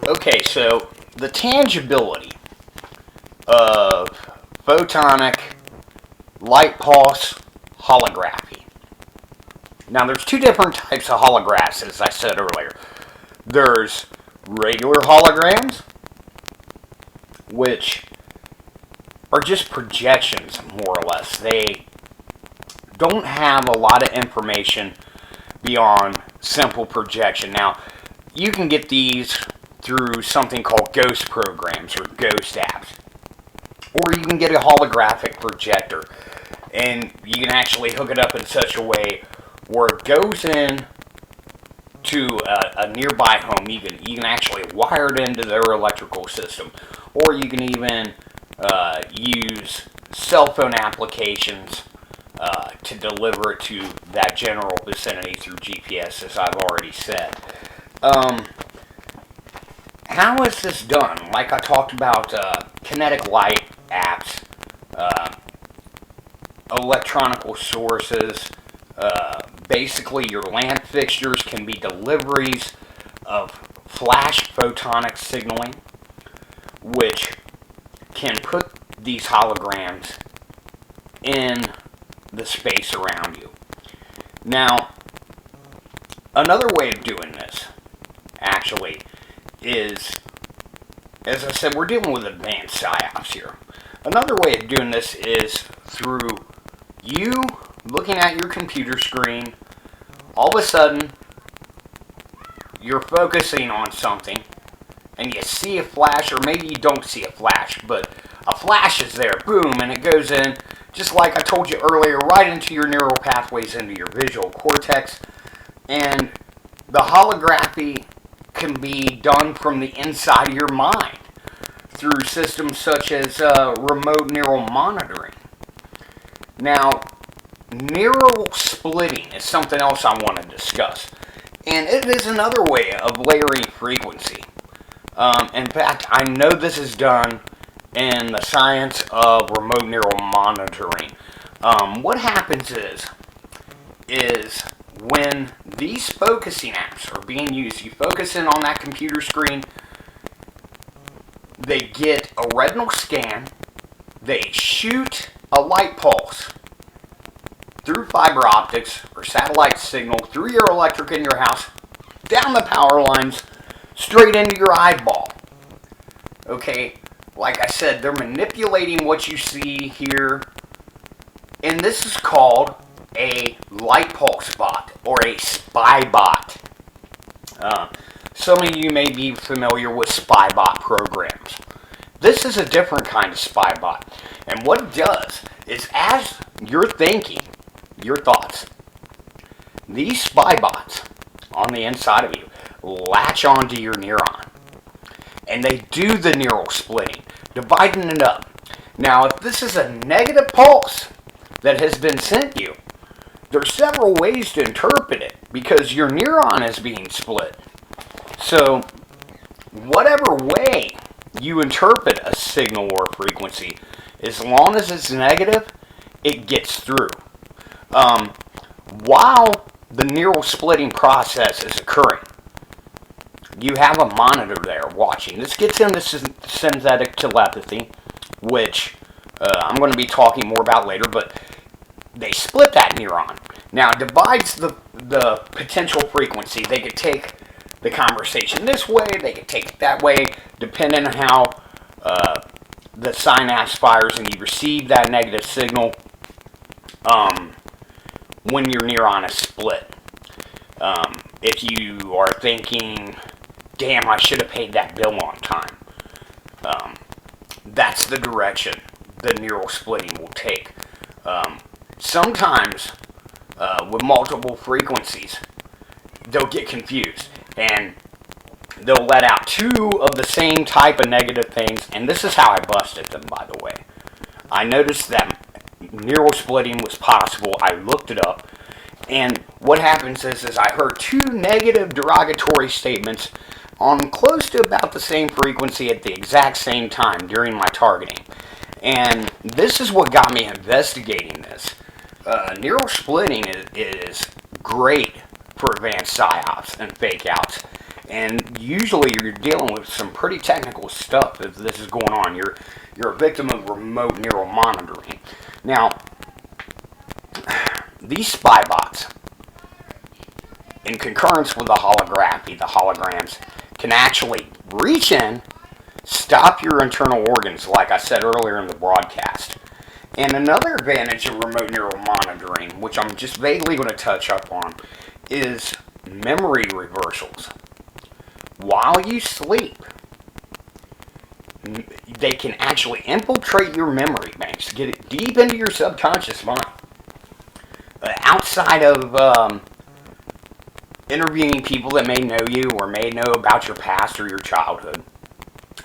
Okay, so the tangibility of photonic light pulse holography. Now, there's two different types of holographs, as I said earlier. There's regular holograms, which are just projections, more or less. They don't have a lot of information beyond simple projection. Now, you can get these through something called ghost programs or ghost apps. Or you can get a holographic projector, and you can actually hook it up in such a way where it goes in to a nearby home. You can actually wire it into their electrical system, or you can even use cell phone applications to deliver it to that general vicinity through GPS, as I've already said. How is this done? Like I talked about, kinetic light apps, electronical sources, basically your lamp fixtures can be deliveries of flash photonic signaling, which can put these holograms in the space around you. Now, another way of doing this, actually, is, as I said, we're dealing with advanced psyops here. Another way of doing this is through you looking at your computer screen. All of a sudden, you're focusing on something, and you see a flash, or maybe you don't see a flash, but a flash is there, boom, and it goes in, just like I told you earlier, right into your neural pathways, into your visual cortex. And the holography can be done from the inside of your mind through systems such as remote neural monitoring. Now, neural splitting is something else I want to discuss, and it is another way of layering frequency. In fact, I know this is done in the science of remote neural monitoring. What happens is when these focusing apps are being used, you focus in on that computer screen, they get a retinal scan, they shoot a light pulse through fiber optics or satellite signal through your electric in your house, down the power lines, straight into your eyeball. Okay, like I said, they're manipulating what you see here, and this is called a light pulse bot or a spy bot. Some of you may be familiar with spy bot programs. This is a different kind of spy bot, and what it does is, as you're thinking your thoughts, these spy bots on the inside of you latch onto your neuron, and they do the neural splitting, dividing it up. Now, if this is a negative pulse that has been sent you, there's several ways to interpret it because your neuron is being split. So, whatever way you interpret a signal or frequency, as long as it's negative, it gets through. While the neural splitting process is occurring, you have a monitor there watching. This gets into synthetic telepathy, which I'm going to be talking more about later, but they split that neuron. Now, it divides the potential frequency. They could take the conversation this way, they could take it that way, depending on how the synapse fires and you receive that negative signal when your neuron is split. If you are thinking, damn, I should have paid that bill on time, that's the direction the neural splitting will take. Sometimes, with multiple frequencies, they'll get confused, and they'll let out two of the same type of negative things, and this is how I busted them, by the way. I noticed that neural splitting was possible. I looked it up, and what happens is I heard two negative derogatory statements on close to about the same frequency at the exact same time during my targeting. And this is what got me investigating this. Neural splitting is great for advanced psyops and fake outs. And usually you're dealing with some pretty technical stuff if this is going on. You're a victim of remote neural monitoring. Now, these spy bots, in concurrence with the holography, the holograms, can actually reach in, stop your internal organs, like I said earlier in the broadcast. And another advantage of remote neural monitoring, which I'm just vaguely going to touch up on, is memory reversals. While you sleep, they can actually infiltrate your memory banks, get it deep into your subconscious mind. Outside of interviewing people that may know you or may know about your past or your childhood,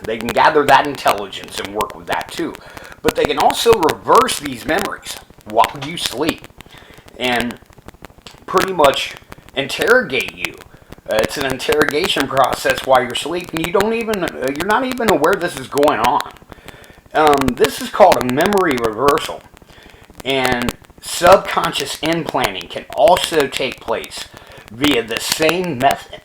they can gather that intelligence and work with that too. But they can also reverse these memories while you sleep and pretty much interrogate you. It's an interrogation process while you're sleeping. You're not even aware this is going on. This is called a memory reversal. And subconscious implanting can also take place via the same method.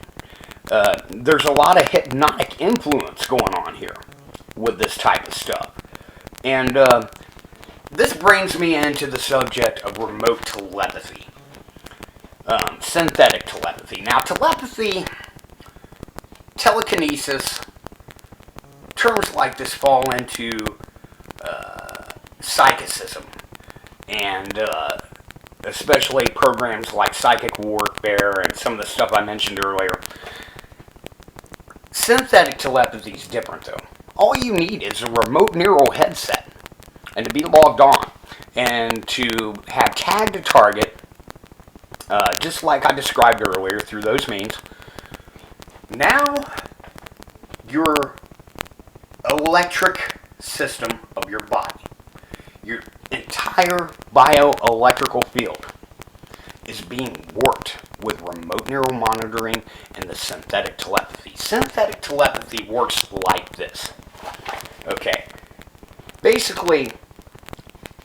There's a lot of hypnotic influence going on here with this type of stuff. And this brings me into the subject of remote telepathy. Synthetic telepathy. Now, telepathy, telekinesis, terms like this fall into psychicism, and especially programs like psychic warfare and some of the stuff I mentioned earlier. Synthetic telepathy is different, though. All you need is a remote neural headset and to be logged on and to have tagged a target, just like I described earlier through those means. Now, your electric system of your body, your entire bioelectrical field, is being worked with remote neural monitoring and the synthetic telepathy. Synthetic telepathy works like this. Okay. Basically,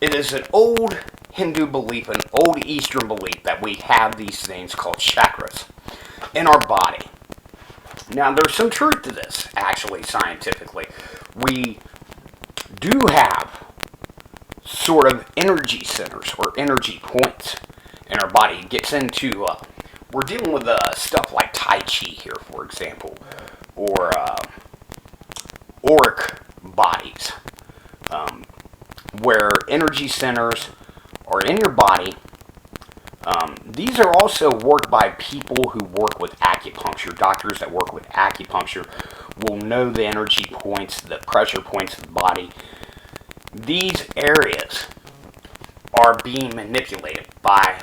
it is an old Hindu belief, an old Eastern belief, that we have these things called chakras in our body. Now, there's some truth to this, actually, scientifically. We do have sort of energy centers or energy points in our body. It gets into, we're dealing with stuff like Tai Chi here, for example, or auric bodies, where energy centers are in your body. These are also worked by people who work with acupuncture. Doctors that work with acupuncture will know the energy points, the pressure points of the body. These areas are being manipulated by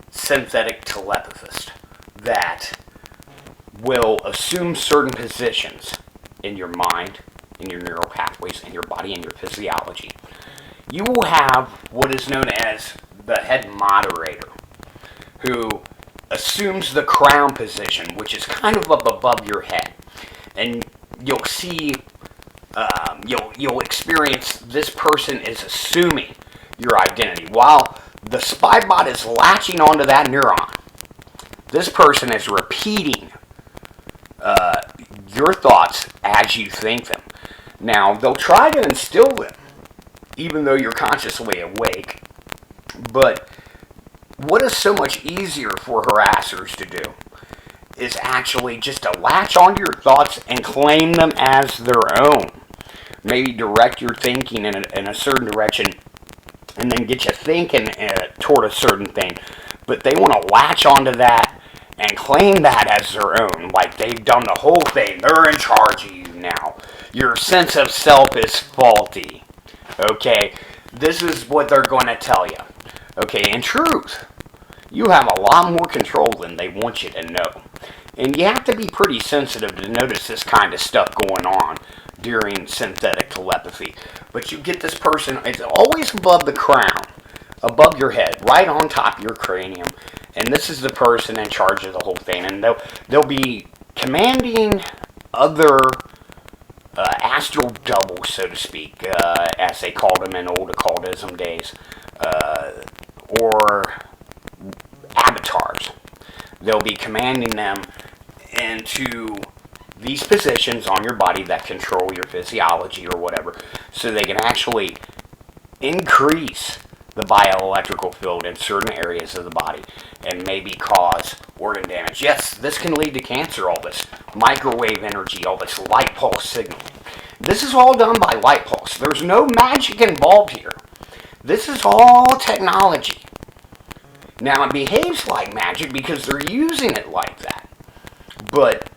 synthetic telepathists that will assume certain positions in your mind, in your neural pathways, in your body, in your physiology. You will have what is known as the head moderator, who assumes the crown position, which is kind of up above your head. And you'll see, you'll experience this person is assuming your identity. While the spy bot is latching onto that neuron, this person is repeating your thoughts as you think them. Now, they'll try to instill them, even though you're consciously awake. But what is so much easier for harassers to do is actually just to latch onto your thoughts and claim them as their own. Maybe direct your thinking in a certain direction and then get you thinking toward a certain thing. But they want to latch onto that and claim that as their own, like they've done the whole thing. They're in charge of you now. Your sense of self is faulty. Okay, this is what they're going to tell you. Okay, in truth, you have a lot more control than they want you to know. And you have to be pretty sensitive to notice this kind of stuff going on during synthetic telepathy. But you get this person, it's always above the crown, above your head, right on top of your cranium. And this is the person in charge of the whole thing. And they'll be commanding other astral doubles, so to speak, as they called them in old occultism days, or avatars. They'll be commanding them into these positions on your body that control your physiology or whatever, so they can actually increase the bioelectrical field in certain areas of the body and maybe cause organ damage. Yes, this can lead to cancer, all this microwave energy, all this light pulse signal. This is all done by light pulse. There's no magic involved here. This is all technology. Now, it behaves like magic because they're using it like that. But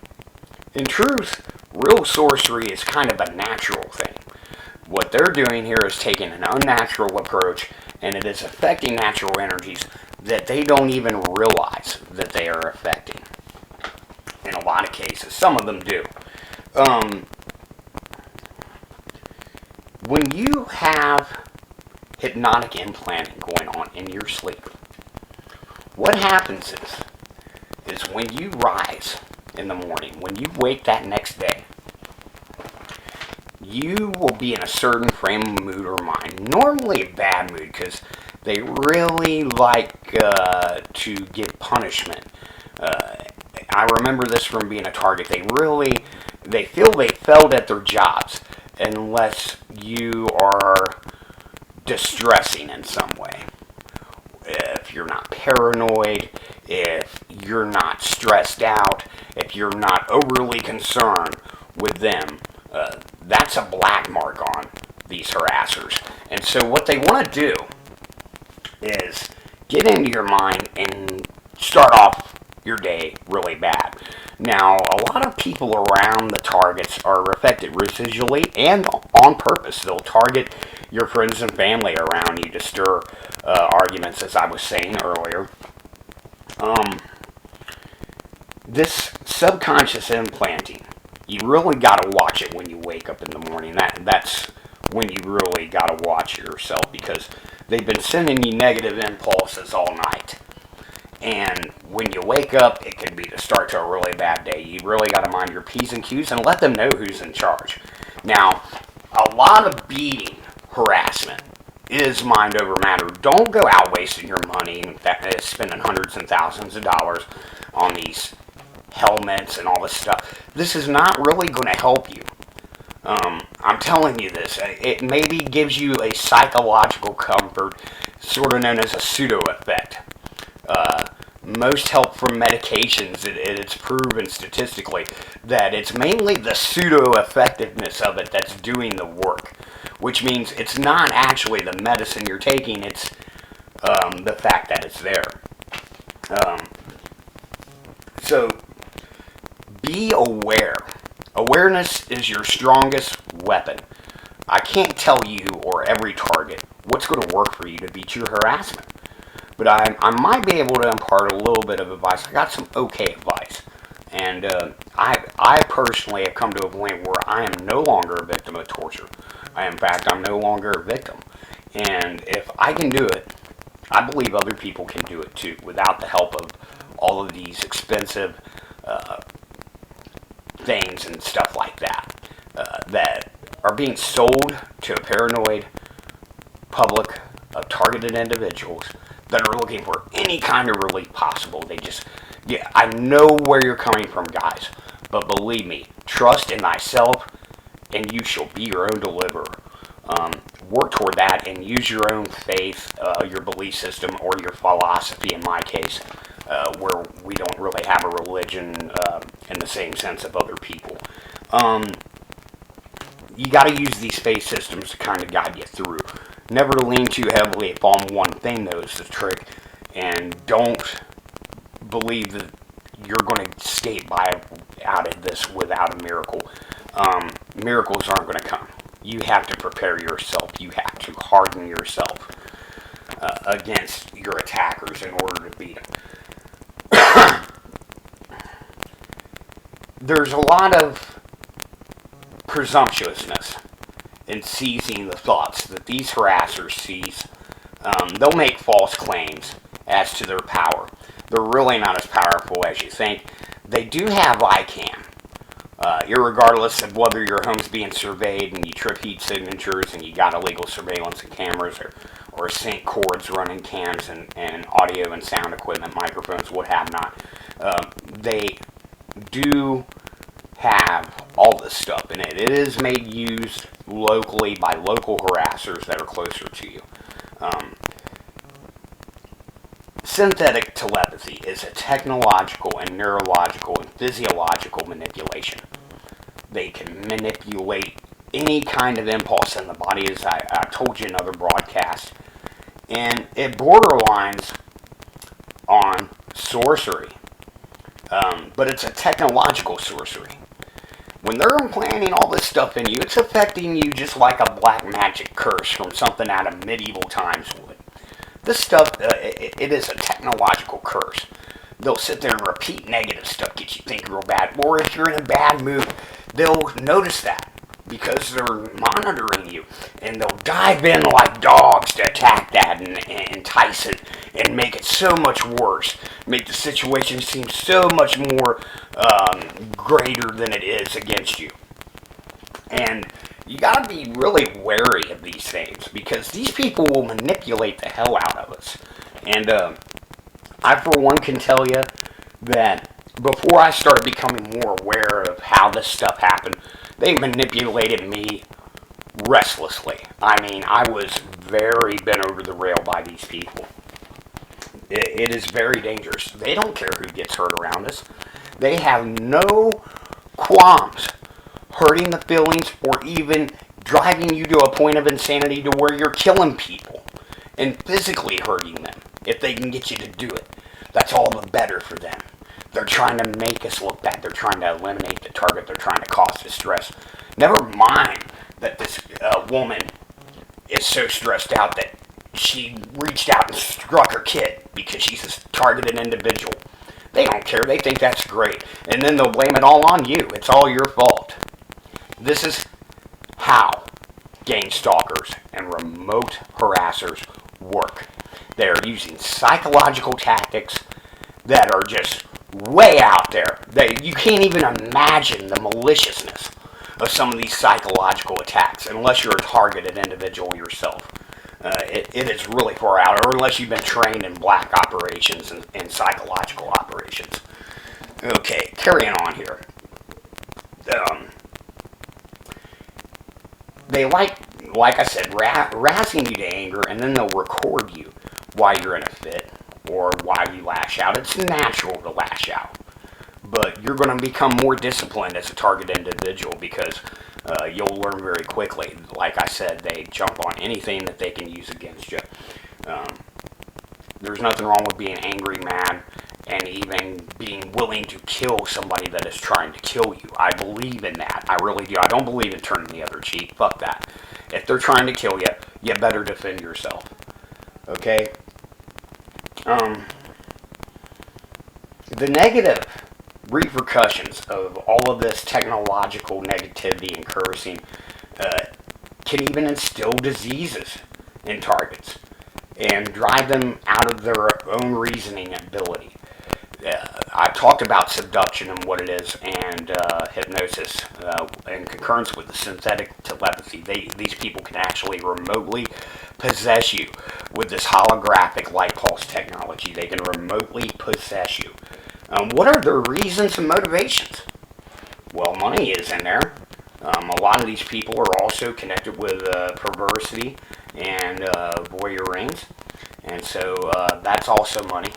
in truth, real sorcery is kind of a natural thing. What they're doing here is taking an unnatural approach, and it is affecting natural energies that they don't even realize that they are affecting. In a lot of cases, some of them do. When you have hypnotic implanting going on in your sleep, what happens is when you rise in the morning, when you wake that next day, you will be in a certain frame of mood or mind. Normally a bad mood, because they really like to give punishment. I remember this from being a target. They feel they failed at their jobs unless you are distressing in some way. If you're not paranoid, if you're not stressed out, if you're not overly concerned with them, that's a black mark on these harassers. And so what they want to do is get into your mind and start off your day really bad. Now, a lot of people around the targets are affected residually and on purpose. They'll target your friends and family around you to stir arguments, as I was saying earlier. This subconscious implanting, you really got to watch it when you wake up in the morning. That's when you really got to watch yourself, because they've been sending you negative impulses all night. And when you wake up, it could be the start to a really bad day. You really got to mind your P's and Q's and let them know who's in charge. Now, a lot of beating harassment is mind over matter. Don't go out wasting your money and spending hundreds and thousands of dollars on these helmets and all this stuff. This is not really going to help you. I'm telling you this. It maybe gives you a psychological comfort, sort of known as a pseudo effect. Most help from medications, it's proven statistically that it's mainly the pseudo-effectiveness of it that's doing the work, which means it's not actually the medicine you're taking, it's the fact that it's there. So, be aware. Awareness is your strongest weapon. I can't tell you or every target what's going to work for you to beat your harassment. But I might be able to impart a little bit of advice. I got some okay advice. And I personally have come to a point where I am no longer a victim of torture. In fact, I'm no longer a victim. And if I can do it, I believe other people can do it too, without the help of all of these expensive things and stuff like that that are being sold to a paranoid public of targeted individuals that are looking for any kind of relief possible. I know where you're coming from, guys, but believe me, trust in thyself, and you shall be your own deliverer. Work toward that and use your own faith, your belief system, or your philosophy, in my case, where we don't really have a religion in the same sense of other people. You got to use these faith systems to kind of guide you through. Never to lean too heavily upon one thing, though, is the trick. And don't believe that you're going to skate by out of this without a miracle. Miracles aren't going to come. You have to prepare yourself. You have to harden yourself against your attackers in order to beat them. There's a lot of presumptuousness in seizing the thoughts that these harassers seize. They'll make false claims as to their power. They're really not as powerful as you think. They do have ICAM. Irregardless of whether your home's being surveyed and you trip heat signatures and you got illegal surveillance and cameras or sync cords running cams and audio and sound equipment, microphones, what have not. They do have all this stuff in it. It is made used locally by local harassers that are closer to you. Synthetic telepathy is a technological and neurological and physiological manipulation. They can manipulate any kind of impulse in the body, as I told you in other broadcasts, and it borderlines on sorcery. But it's a technological sorcery. When they're implanting all this stuff in you, it's affecting you just like a black magic curse from something out of medieval times would. This stuff, it is a technological curse. They'll sit there and repeat negative stuff, get you thinking real bad. Or if you're in a bad mood, they'll notice that because they're monitoring you. And they'll dive in like dogs to attack that and entice it and make it so much worse. Make the situation seem so much more greater than it is against you. And you got to be really wary of these things because these people will manipulate the hell out of us. And I, for one, can tell you that before I started becoming more aware of how this stuff happened, they manipulated me restlessly. I mean, I was very bent over the rail by these people. It is very dangerous. They don't care who gets hurt around us. They have no qualms hurting the feelings or even driving you to a point of insanity to where you're killing people and physically hurting them if they can get you to do it. That's all the better for them. They're trying to make us look bad. They're trying to eliminate the target. They're trying to cause distress. Never mind that this woman is so stressed out that she reached out and struck her kid because she's a targeted individual. They don't care. They think that's great. And then they'll blame it all on you. It's all your fault. This is how gang stalkers and remote harassers work. They're using psychological tactics that are just way out there. You can't even imagine the maliciousness of some of these psychological attacks unless you're a targeted individual yourself. It is really far out, or unless you've been trained in black operations and psychological operations. Okay, carrying on here. They like I said, razzing you to anger, and then they'll record you while you're in a fit or while you lash out. It's natural to lash out, but you're going to become more disciplined as a target individual because you'll learn very quickly. Like I said, they jump on anything that they can use against you. There's nothing wrong with being angry, mad, and even being willing to kill somebody that is trying to kill you. I believe in that. I really do. I don't believe in turning the other cheek. Fuck that. If they're trying to kill you, you better defend yourself. Okay? The negative repercussions of all of this technological negativity and cursing can even instill diseases in targets and drive them out of their own reasoning ability. I talked about subduction and what it is, and hypnosis in concurrence with the synthetic telepathy. These people can actually remotely possess you with this holographic light pulse technology. They can remotely possess you. What are their reasons and motivations? Well, money is in there. A lot of these people are also connected with perversity and voyeurings, and so that's also money.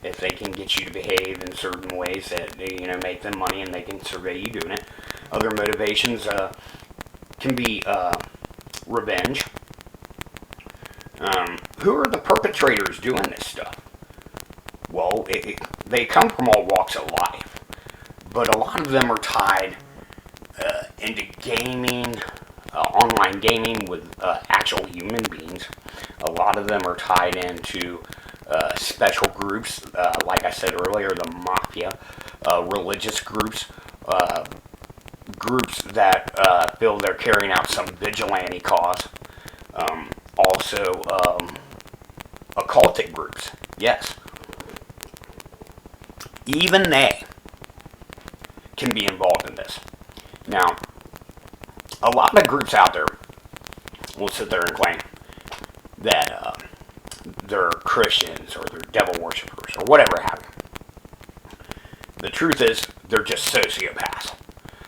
If they can get you to behave in certain ways that make them money and they can survey you doing it. Other motivations can be revenge. Who are the perpetrators doing this stuff? Well, they come from all walks of life, but a lot of them are tied into gaming, online gaming with actual human beings. A lot of them are tied into special groups, like I said earlier, the mafia, religious groups, groups that feel they're carrying out some vigilante cause. Also, occultic groups, yes. Even they can be involved in this. Now, a lot of groups out there will sit there and claim that they're Christians or they're devil worshippers or whatever have you. The truth is, they're just sociopaths.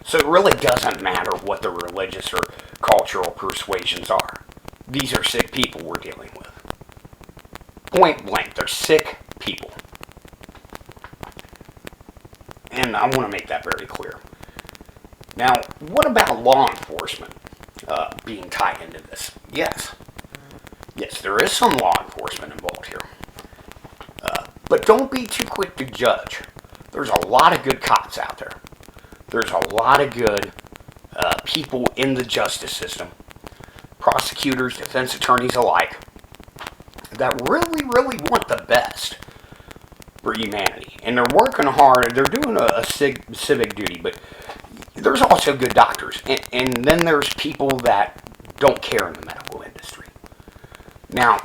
So it really doesn't matter what their religious or cultural persuasions are. These are sick people we're dealing with. Point blank, they're sick people. And I want to make that very clear. Now, what about law enforcement being tied into this? Yes, there is some law enforcement involved here. But don't be too quick to judge. There's a lot of good cops out there. There's a lot of good people in the justice system, prosecutors, defense attorneys alike, that really, really want the best for humanity. And they're working hard, they're doing a civic duty, but there's also good doctors. And then there's people that don't care in the medical industry. Now,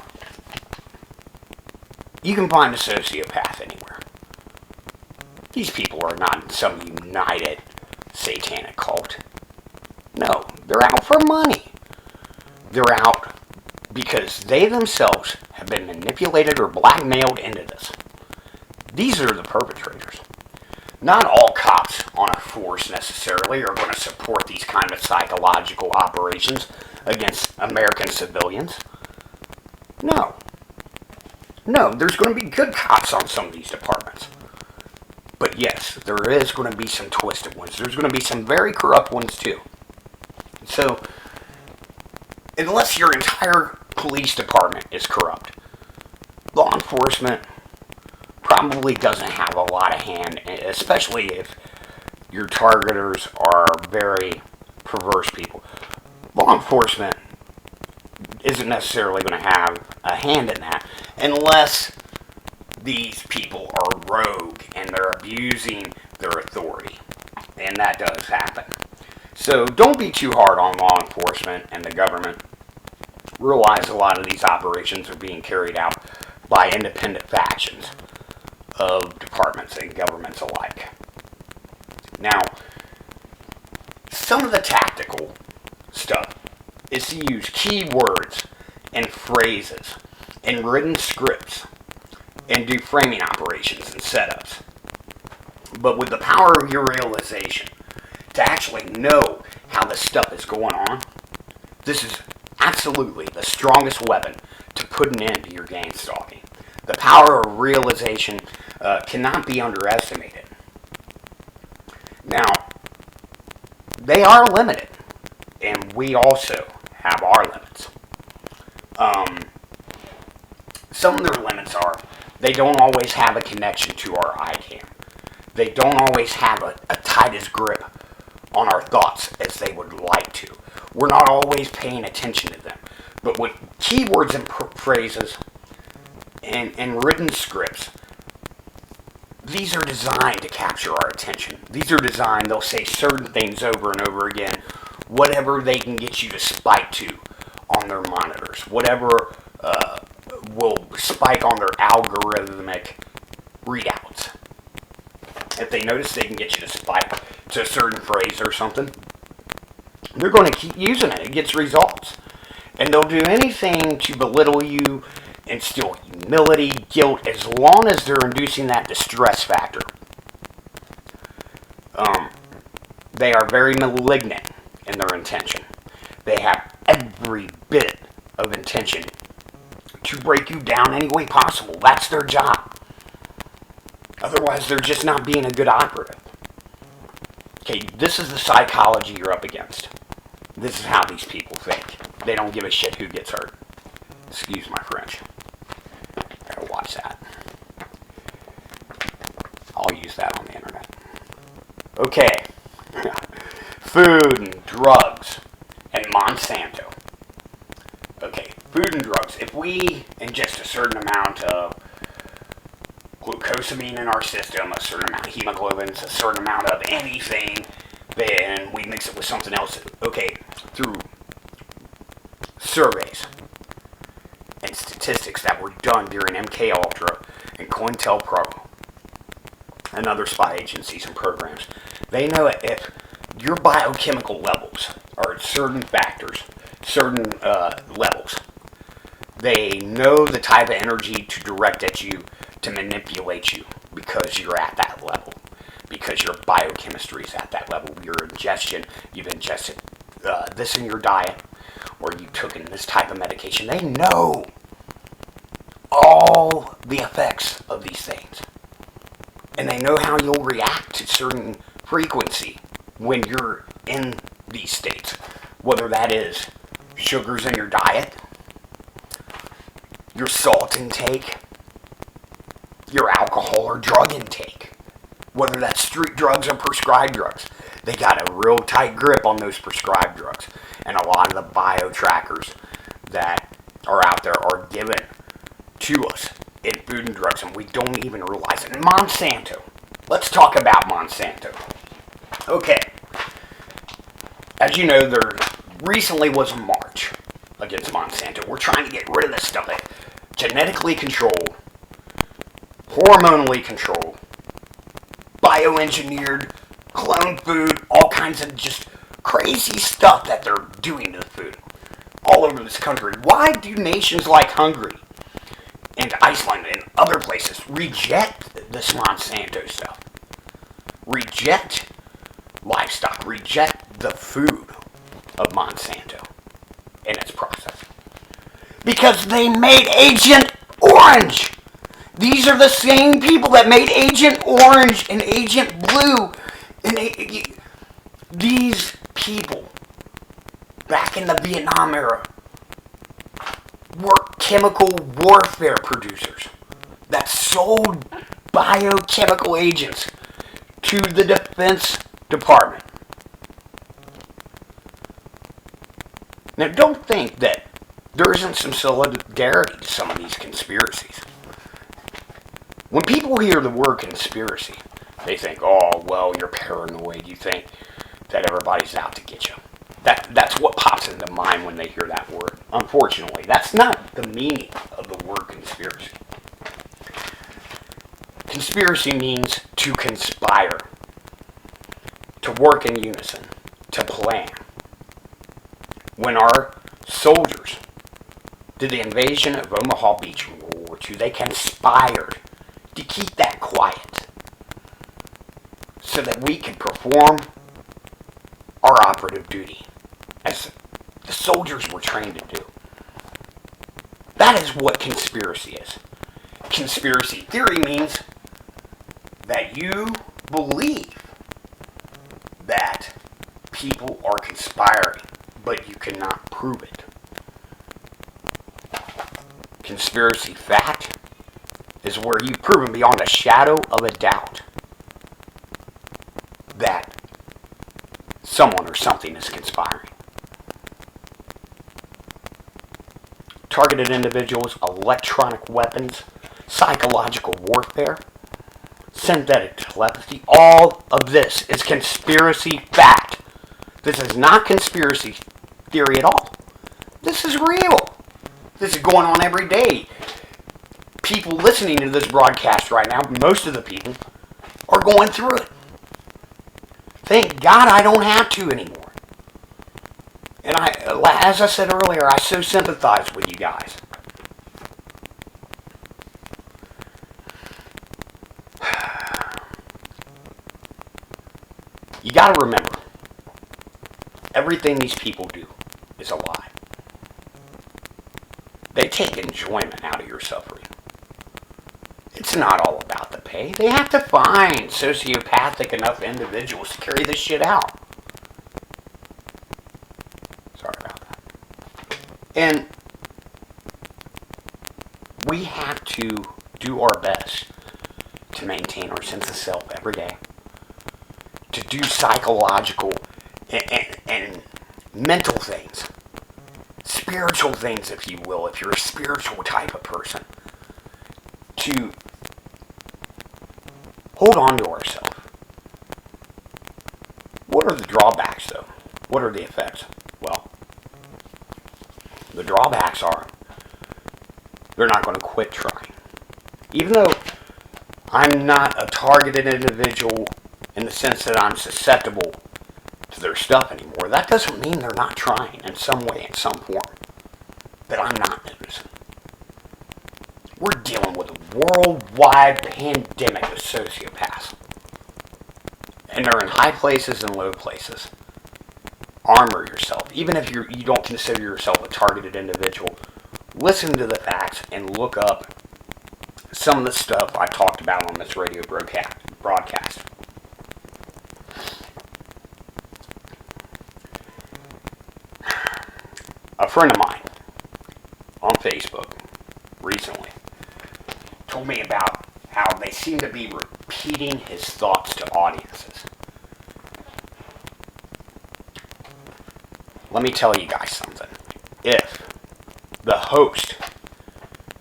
you can find a sociopath anywhere. These people are not in some united satanic cult. No, they're out for money. They're out because they themselves have been manipulated or blackmailed into this. These are the perpetrators. Not all cops on a force necessarily are going to support these kind of psychological operations against American civilians. No, there's going to be good cops on some of these departments. But yes, there is going to be some twisted ones. There's going to be some very corrupt ones too. So, unless your entire police department is corrupt, law enforcement probably doesn't have a lot of hand, especially if your targeters are very perverse people. Law enforcement isn't necessarily going to have a hand in that unless these people are rogue and they're abusing their authority. And that does happen. So don't be too hard on law enforcement and the government. Realize a lot of these operations are being carried out by independent factions of departments and governments alike. Now, some of the tactical stuff is to use keywords and phrases and written scripts and do framing operations and setups. But with the power of your realization to actually know how this stuff is going on, this is absolutely the strongest weapon to put an end to your gang stalking. The power of realization cannot be underestimated. Now, they are limited, and we also have our limits. Some of their limits are they don't always have a connection to our ICAM. They don't always have a tightest grip on our thoughts as they would like to. We're not always paying attention to them. But with keywords and phrases and written scripts, these are designed to capture our attention. These are designed, they'll say certain things over and over again, whatever they can get you to spike to on their monitors, whatever will spike on their algorithmic readouts. If they notice they can get you to spike to a certain phrase or something, they're going to keep using it. It gets results. And they'll do anything to belittle you, instill humility, guilt, as long as they're inducing that distress factor. They are very malignant in their intention. They have every bit of intention to break you down any way possible. That's their job. Otherwise, they're just not being a good operative. Okay, this is the psychology you're up against. This is how these people think. They don't give a shit who gets hurt. Excuse my French. I gotta watch that. I'll use that on the internet. Okay. Food and drugs and Monsanto. Okay, food and drugs. If we ingest a certain amount of glucosamine in our system, a certain amount of hemoglobin, a certain amount of anything, then we mix it with something else. Okay, through surveys and statistics that were done during MK Ultra and COINTELPRO and other spy agencies and programs, they know if your biochemical levels are at certain factors, certain levels, they know the type of energy to direct at you to manipulate you because you're at that level. because your biochemistry is at that level. Your ingestion, you've ingested this in your diet, or you've taken this type of medication. They know all the effects of these things. And they know how you'll react to certain frequency when you're in these states. Whether that is sugars in your diet, your salt intake, your alcohol or drug intake. Whether that's street drugs or prescribed drugs. They got a real tight grip on those prescribed drugs. And a lot of the bio trackers that are out there are given to us in food and drugs, and we don't even realize it. And Monsanto. Let's talk about Monsanto. Okay. As you know, there recently was a march against Monsanto. We're trying to get rid of this stuff. Genetically controlled, hormonally controlled, bioengineered, cloned food, all kinds of just crazy stuff that they're doing to the food all over this country. Why do nations like Hungary and Iceland and other places reject this Monsanto stuff? Reject livestock, reject the food of Monsanto and its process. Because they made Agent Orange. These are the same people that made Agent Orange and Agent Blue. And these people, back in the Vietnam era, were chemical warfare producers that sold biochemical agents to the Defense Department. Now, don't think that there isn't some solidarity to some of these conspiracies. When people hear the word conspiracy, they think, oh, well, you're paranoid. You think that everybody's out to get you. That's what pops into mind when they hear that word. Unfortunately, that's not the meaning of the word conspiracy. Conspiracy means to conspire, to work in unison, to plan. When our soldiers did the invasion of Omaha Beach in World War II, they conspired to keep that quiet so that we could perform our operative duty as the soldiers were trained to do. That is what conspiracy is. Conspiracy theory means that you believe that people are conspiring, but you cannot prove it. Conspiracy fact is where you've proven beyond a shadow of a doubt that someone or something is conspiring. Targeted individuals, electronic weapons, psychological warfare, synthetic telepathy, all of this is conspiracy fact. This is not conspiracy theory at all. This is real. This is going on every day. People listening to this broadcast right now, most of the people, are going through it. Thank God I don't have to anymore. And as I said earlier, I so sympathize with you guys. You got to remember, everything these people do is a lie. They take enjoyment out of your suffering. It's not all about the pay. They have to find sociopathic enough individuals to carry this shit out. Sorry about that. And we have to do our best to maintain our sense of self every day. To do psychological and mental things. Spiritual things, if you will, if you're a spiritual type of person. To hold on to ourselves. What are the drawbacks, though? What are the effects? Well, the drawbacks are they're not going to quit trying. Even though I'm not a targeted individual in the sense that I'm susceptible to their stuff anymore, that doesn't mean they're not trying in some way, in some form, that I'm not noticing. We're dealing with a worldwide pandemic of sociopaths. And they're in high places and low places. Armor yourself. Even if you don't consider yourself a targeted individual, listen to the facts and look up some of the stuff I talked about on this radio broadcast. A friend of mine on Facebook recently told me about how they seem to be repeating his thoughts to audiences. Let me tell you guys something. If the host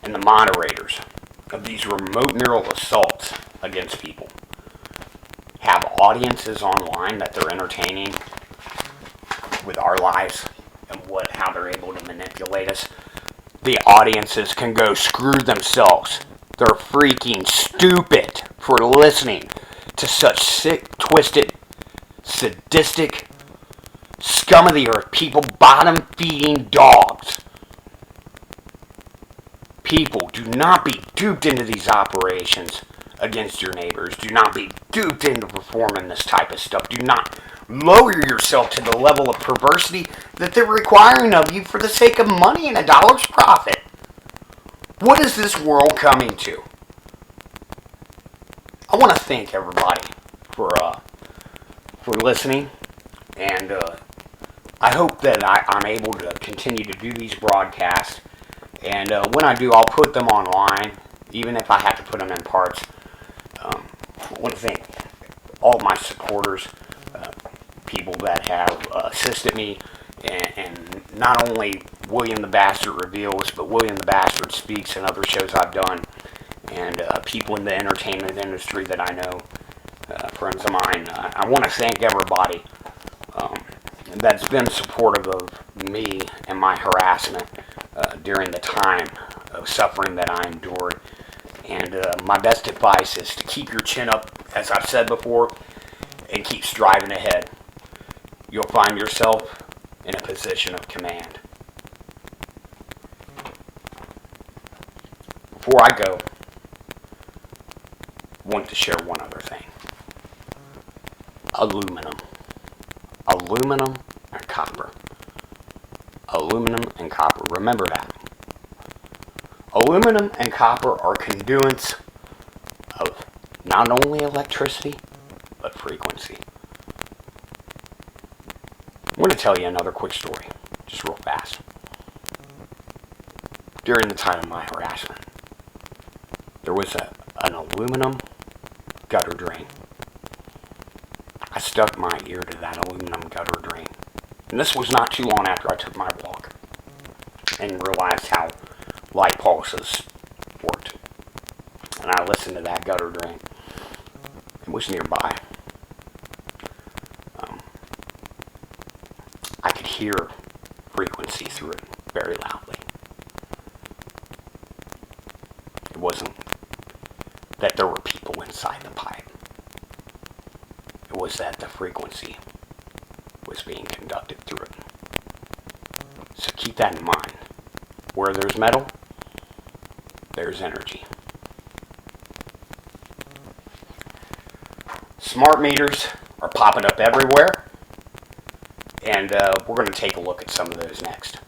and the moderators of these remote neural assaults against people have audiences online that they're entertaining with our lives and how they're able to manipulate us, the audiences can go screw themselves. They're freaking stupid for listening to such sick, twisted, sadistic, scum of the earth people, bottom-feeding dogs. People, do not be duped into these operations against your neighbors. Do not be duped into performing this type of stuff. Do not lower yourself to the level of perversity that they're requiring of you for the sake of money and a dollar's profit. What is this world coming to? I want to thank everybody for listening, and I hope that I'm able to continue to do these broadcasts. And when I do, I'll put them online, even if I have to put them in parts. I want to thank all my supporters, people that have assisted me, and not only William the Bastard Reveals, but William the Bastard Speaks and other shows I've done, and people in the entertainment industry that I know, friends of mine. I want to thank everybody that's been supportive of me and my harassment during the time of suffering that I endured. And my best advice is to keep your chin up, as I've said before, and keep striving ahead. You'll find yourself in a position of command. Before I go, I want to share one other thing. Aluminum. Aluminum and copper. Aluminum and copper. Remember that. Aluminum and copper are conduits of not only electricity, but frequency. I'm going to tell you another quick story, just real fast. During the time of my harassment, there was an aluminum gutter drain. I stuck my ear to that aluminum gutter drain. And this was not too long after I took my walk and realized how light pulses worked. And I listened to that gutter drain. It was nearby. I could hear frequency through it very loudly. It wasn't that there were people inside the pipe. It was that the frequency was being conducted through it. So keep that in mind. Where there's metal, there's energy. Smart meters are popping up everywhere, and we're going to take a look at some of those next.